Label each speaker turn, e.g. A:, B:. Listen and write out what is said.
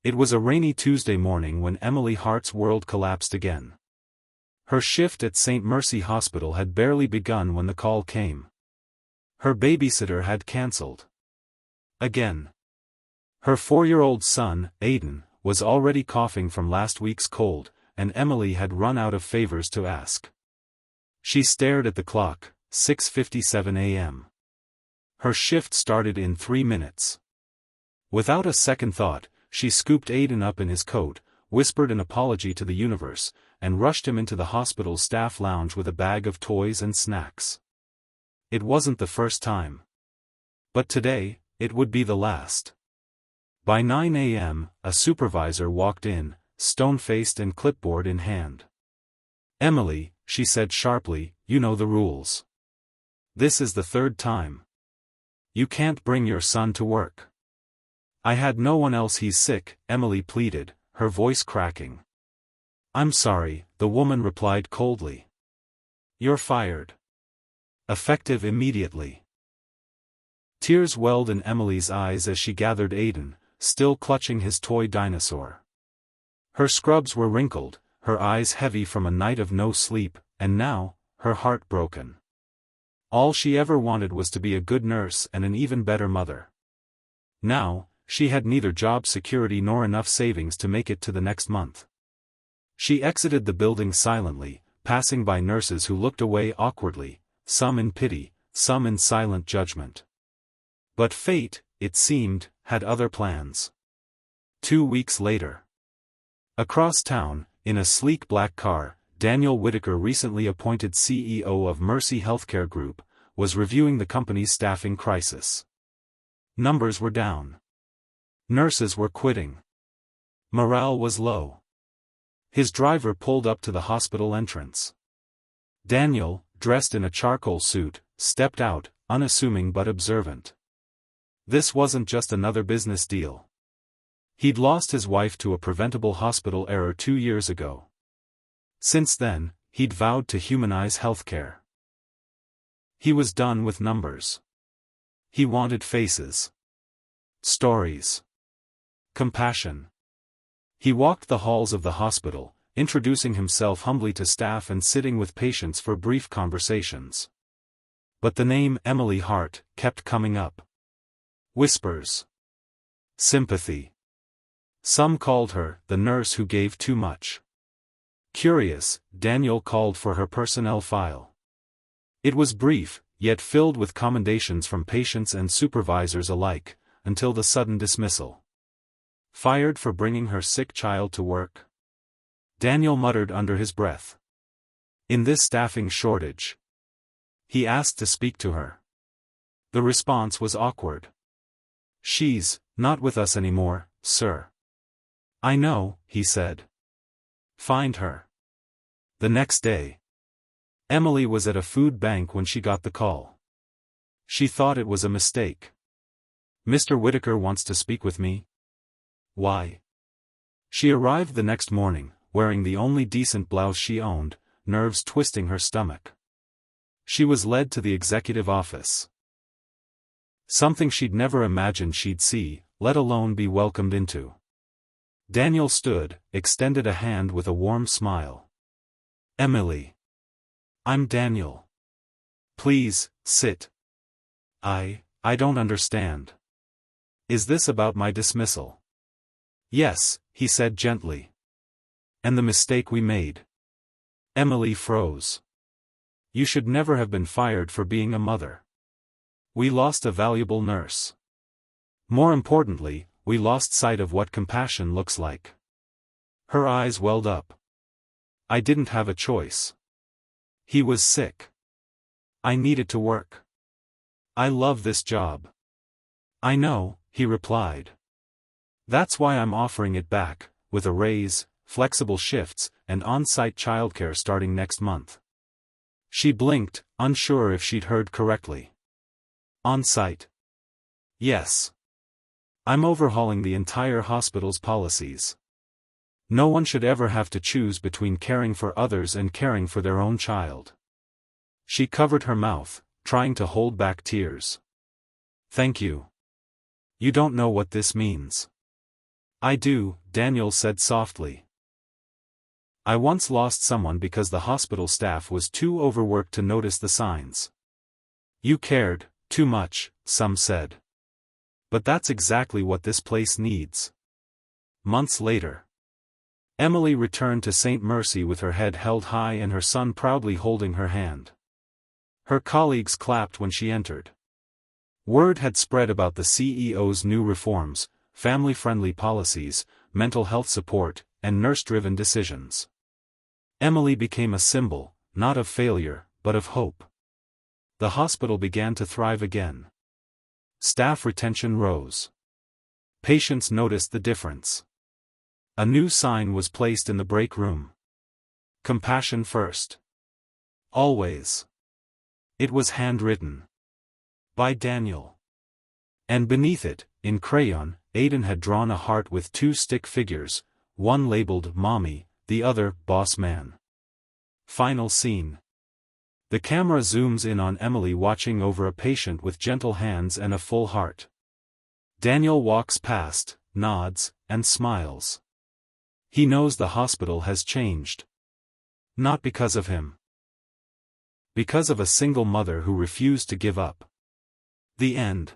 A: It was a rainy Tuesday morning when Emily Hart's world collapsed again. Her shift at St. Mercy Hospital had barely begun when the call came. Her babysitter had cancelled. Again. Her 4-year-old son, Aiden, was already coughing from last week's cold, and Emily had run out of favors to ask. She stared at the clock, 6:57 a.m. Her shift started in 3 minutes. Without a second thought, she scooped Aiden up in his coat, whispered an apology to the universe, and rushed him into the hospital's staff lounge with a bag of toys and snacks. It wasn't the first time. But today, it would be the last. By 9 a.m., a supervisor walked in, stone-faced and clipboard in hand. "Emily," she said sharply, "you know the rules. This is the 3rd time. You can't bring your son to work." "I had no one else. He's sick," Emily pleaded, her voice cracking. "I'm sorry," the woman replied coldly. "You're fired. Effective immediately." Tears welled in Emily's eyes as she gathered Aiden, still clutching his toy dinosaur. Her scrubs were wrinkled, her eyes heavy from a night of no sleep, and now, her heart broken. All she ever wanted was to be a good nurse and an even better mother. Now, she had neither job security nor enough savings to make it to the next month. She exited the building silently, passing by nurses who looked away awkwardly, some in pity, some in silent judgment. But fate, it seemed, had other plans. 2 weeks later. Across town, in a sleek black car, Daniel Whitaker, recently appointed CEO of Mercy Healthcare Group, was reviewing the company's staffing crisis. Numbers were down. Nurses were quitting. Morale was low. His driver pulled up to the hospital entrance. Daniel, dressed in a charcoal suit, stepped out, unassuming but observant. This wasn't just another business deal. He'd lost his wife to a preventable hospital error 2 years ago. Since then, he'd vowed to humanize healthcare. He was done with numbers. He wanted faces. Stories. Compassion. He walked the halls of the hospital, introducing himself humbly to staff and sitting with patients for brief conversations. But the name Emily Hart kept coming up. Whispers. Sympathy. Some called her the nurse who gave too much. Curious, Daniel called for her personnel file. It was brief, yet filled with commendations from patients and supervisors alike, until the sudden dismissal. Fired for bringing her sick child to work? Daniel muttered under his breath. In this staffing shortage. He asked to speak to her. The response was awkward. "She's not with us anymore, sir." "I know," he said. "Find her." The next day. Emily was at a food bank when she got the call. She thought it was a mistake. "Mr. Whitaker wants to speak with me." "Why?" She arrived the next morning, wearing the only decent blouse she owned, nerves twisting her stomach. She was led to the executive office. Something she'd never imagined she'd see, let alone be welcomed into. Daniel stood, extended a hand with a warm smile. "Emily. I'm Daniel. Please, sit." I don't understand. Is this about my dismissal?" "Yes," he said gently. "And the mistake we made?" Emily froze. "You should never have been fired for being a mother. We lost a valuable nurse. More importantly, we lost sight of what compassion looks like." Her eyes welled up. "I didn't have a choice. He was sick. I needed to work. I love this job." "I know," he replied. "That's why I'm offering it back, with a raise, flexible shifts, and on-site childcare starting next month." She blinked, unsure if she'd heard correctly. "On-site?" "Yes. I'm overhauling the entire hospital's policies. No one should ever have to choose between caring for others and caring for their own child." She covered her mouth, trying to hold back tears. "Thank you. You don't know what this means." I do, Daniel said softly. I once lost someone because the hospital staff was too overworked to notice the signs. You cared, too much, some said. But that's exactly what this place needs. Months later, Emily returned to St. Mercy with her head held high and her son proudly holding her hand. Her colleagues clapped when she entered. Word had spread about the CEO's new reforms, family-friendly policies, mental health support, and nurse-driven decisions. Emily became a symbol, not of failure, but of hope. The hospital began to thrive again. Staff retention rose. Patients noticed the difference. A new sign was placed in the break room. Compassion first. Always. It was handwritten. By Daniel. And beneath it, in crayon, Aidan had drawn a heart with two stick figures, one labeled Mommy, the other Boss Man. Final scene. The camera zooms in on Emily watching over a patient with gentle hands and a full heart. Daniel walks past, nods, and smiles. He knows the hospital has changed. Not because of him. Because of a single mother who refused to give up. The end.